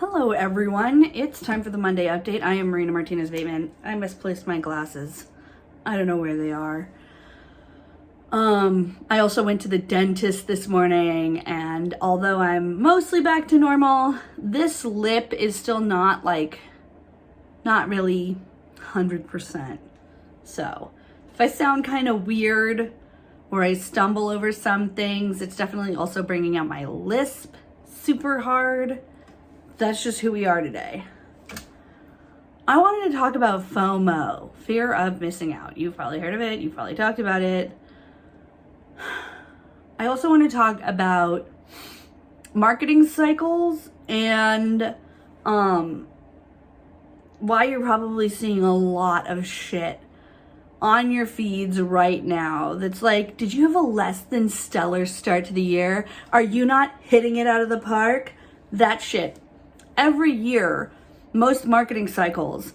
Hello everyone, it's time for the Monday update. I am Martinez-Bateman. I misplaced my glasses. I don't know where they are. I also went to the dentist this morning, and although I'm mostly back to normal, this lip is still not really 100%. So if I sound kind of weird or I stumble over some things, it's definitely also bringing out my lisp super hard. That's just who we are today. I wanted to talk about FOMO, fear of missing out. You've probably heard of it. You've probably talked about it. I also want to talk about marketing cycles and why you're probably seeing a lot of shit on your feeds right now that's like, did you have a less than stellar start to the year? Are you not hitting it out of the park? That shit. Every year, most marketing cycles,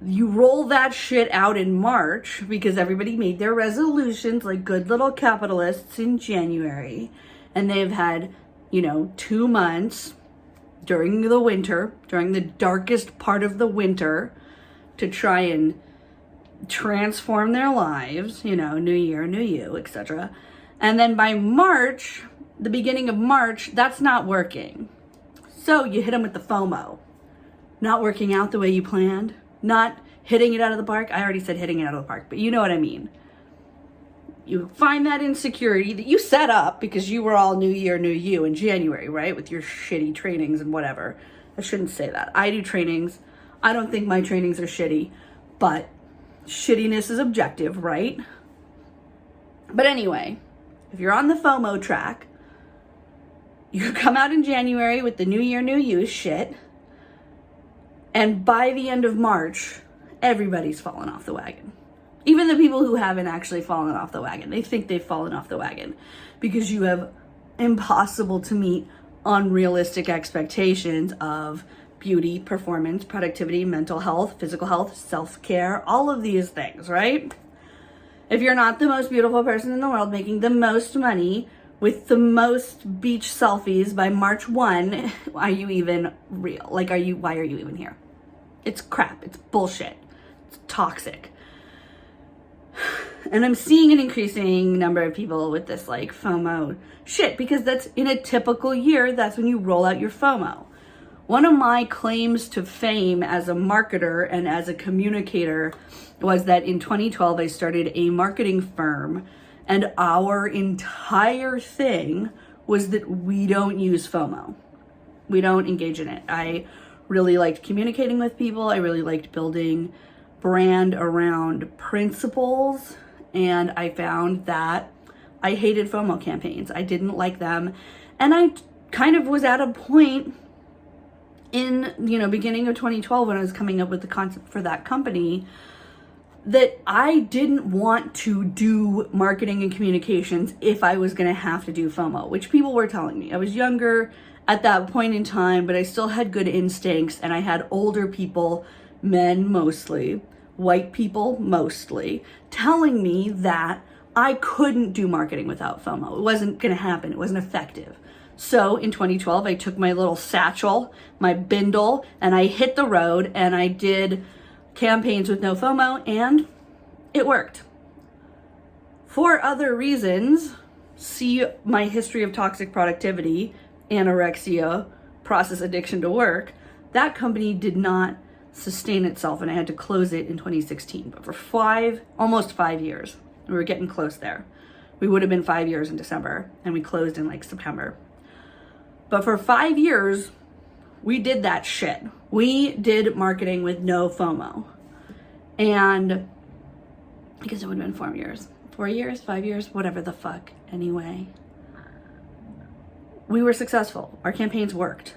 you roll that shit out in March because everybody made their resolutions like good little capitalists in January. And they've had, 2 months during the winter, during the darkest part of the winter, to try and transform their lives, new year, new you, etc. And then by March, the beginning of March, that's not working. So you hit them with the FOMO. Not working out the way you planned. Not hitting it out of the park. I already said hitting it out of the park, but you know what I mean. You find that insecurity that you set up because you were all new year, new you in January, right? With your shitty trainings and whatever. I shouldn't say that. I do trainings. I don't think my trainings are shitty, but shittiness is objective, right? But anyway, if you're on the FOMO track, you come out in January with the new year, new you shit. And by the end of March, everybody's fallen off the wagon. Even the people who haven't actually fallen off the wagon. They think they've fallen off the wagon because you have impossible to meet unrealistic expectations of beauty, performance, productivity, mental health, physical health, self-care, all of these things, right? If you're not the most beautiful person in the world making the most money, with the most beach selfies by March 1, are you even real? Why are you even here? It's crap. It's bullshit. It's toxic. And I'm seeing an increasing number of people with this FOMO shit because that's in a typical year, that's when you roll out your FOMO. One of my claims to fame as a marketer and as a communicator was that in 2012, I started a marketing firm. And our entire thing was that we don't use FOMO. We don't engage in it. I really liked communicating with people. I really liked building brand around principles. And I found that I hated FOMO campaigns. I didn't like them. And I kind of was at a point in, beginning of 2012 when I was coming up with the concept for that company that I didn't want to do marketing and communications if I was going to have to do FOMO, which people were telling me. I was younger at that point in time, but I still had good instincts, and I had older people, men mostly, white people mostly, telling me that I couldn't do marketing without FOMO. It wasn't going to happen. It wasn't effective. So in 2012, I took my little satchel, my bindle, and I hit the road, and I did campaigns with no FOMO, and it worked. For other reasons, see my history of toxic productivity, anorexia, process addiction to work, that company did not sustain itself, and I had to close it in 2016. But for almost 5 years, we were getting close there. We would have been 5 years in December, and we closed in September. But for 5 years, we did that shit. We did marketing with no FOMO. And I guess it would have been 4 years. 4 years, 5 years, whatever the fuck. Anyway, we were successful. Our campaigns worked.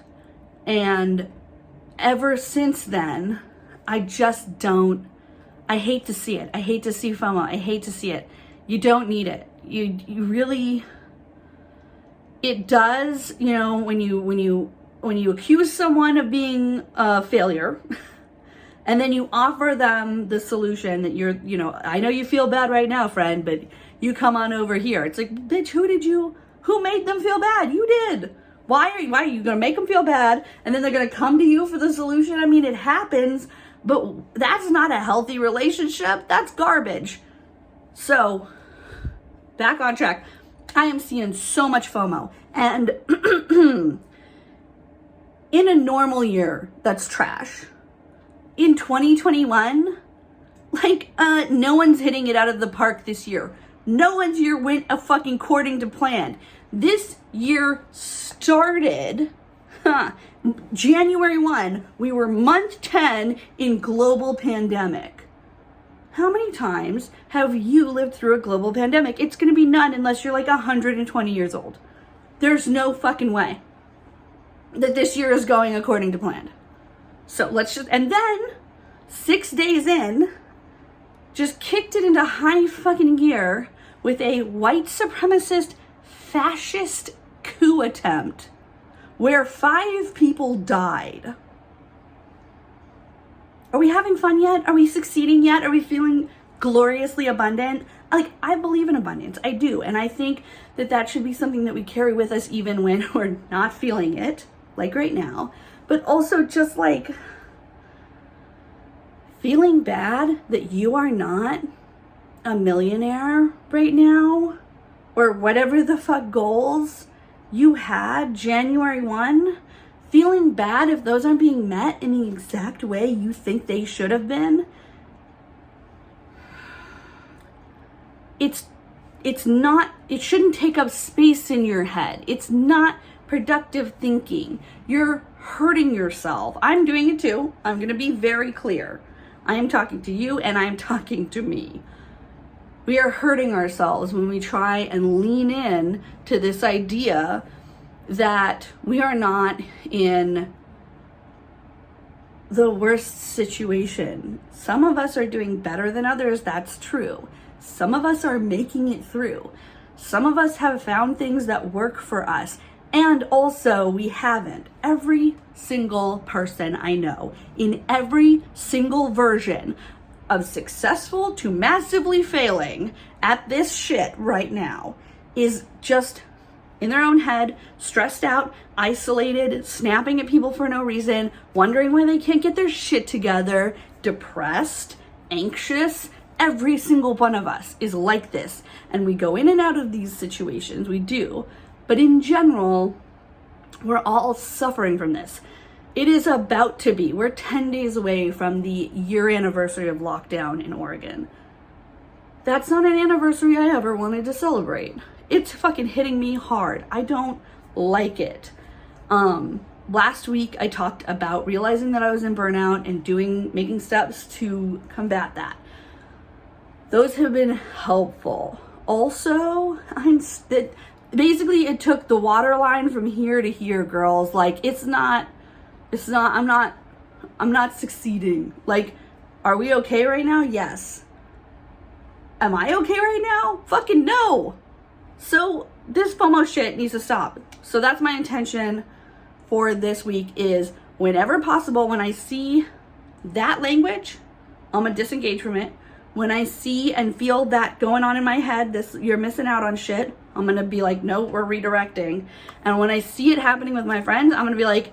And ever since then, I just don't, I hate to see it. I hate to see FOMO. I hate to see it. You don't need it. You really, it does, when you accuse someone of being a failure and then you offer them the solution that I know you feel bad right now, friend, but you come on over here. It's like, bitch, who made them feel bad? You did. Why are you going to make them feel bad and then they're going to come to you for the solution? I mean, it happens, but that's not a healthy relationship. That's garbage. So, back on track. I am seeing so much FOMO. And in a normal year, that's trash. In 2021, like, no one's hitting it out of the park this year. No one's year went fucking according to plan. This year started, January 1, we were month 10 in global pandemic. How many times have you lived through a global pandemic? It's going to be none unless you're like 120 years old. There's no fucking way that this year is going according to plan. So and then 6 days in, just kicked it into high fucking gear with a white supremacist fascist coup attempt where 5 people died. Are we having fun yet? Are we succeeding yet? Are we feeling gloriously abundant? Like, I believe in abundance. I do. And I think that that should be something that we carry with us even when we're not feeling it, like right now. But also just like feeling bad that you are not a millionaire right now, or whatever the fuck goals you had January 1, feeling bad if those aren't being met in the exact way you think they should have been. It's not, it shouldn't take up space in your head. It's not productive thinking. You're hurting yourself. I'm doing it too. I'm going to be very clear. I am talking to you and I'm talking to me. We are hurting ourselves when we try and lean in to this idea that we are not in the worst situation. Some of us are doing better than others, that's true. Some of us are making it through. Some of us have found things that work for us. And also, we haven't. Every single person I know, in every single version of successful to massively failing at this shit right now, is just in their own head, stressed out, isolated, snapping at people for no reason, wondering why they can't get their shit together, depressed, anxious. Every single one of us is like this. And we go in and out of these situations, we do. But in general, we're all suffering from this. It is about to be. We're 10 days away from the year anniversary of lockdown in Oregon. That's not an anniversary I ever wanted to celebrate. It's fucking hitting me hard. I don't like it. Last week I talked about realizing that I was in burnout and making steps to combat that. Those have been helpful. Also, basically it took the water line from here to here, girls. Like, I'm not succeeding. Like, are we okay right now? Yes. Am I okay right now? Fucking no. So this FOMO shit needs to stop. So that's my intention for this week, is whenever possible, when I see that language, I'm gonna disengage from it. When I see and feel that going on in my head, you're missing out on shit, I'm gonna be like, no, we're redirecting. And when I see it happening with my friends, I'm gonna be like,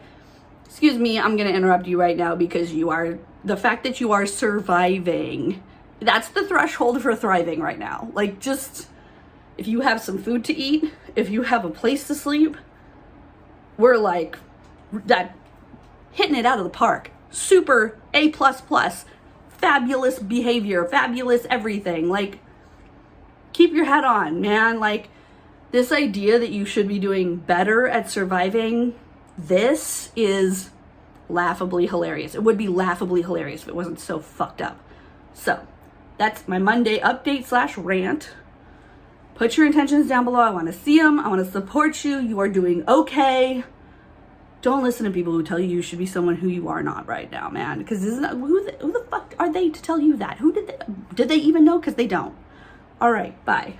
excuse me, I'm gonna interrupt you right now because the fact that you are surviving, that's the threshold for thriving right now. Like, just, if you have some food to eat, if you have a place to sleep, we're like, that, hitting it out of the park. Super A++, fabulous behavior, fabulous everything. Like, keep your head on, man. Like, this idea that you should be doing better at surviving this is laughably hilarious. It would be laughably hilarious if it wasn't so fucked up. So, that's my Monday update / rant. Put your intentions down below. I want to see them. I want to support you. You are doing okay. Don't listen to people who tell you you should be someone who you are not right now, man. Because who the fuck are they to tell you that? Did they even know? Because they don't. All right, bye.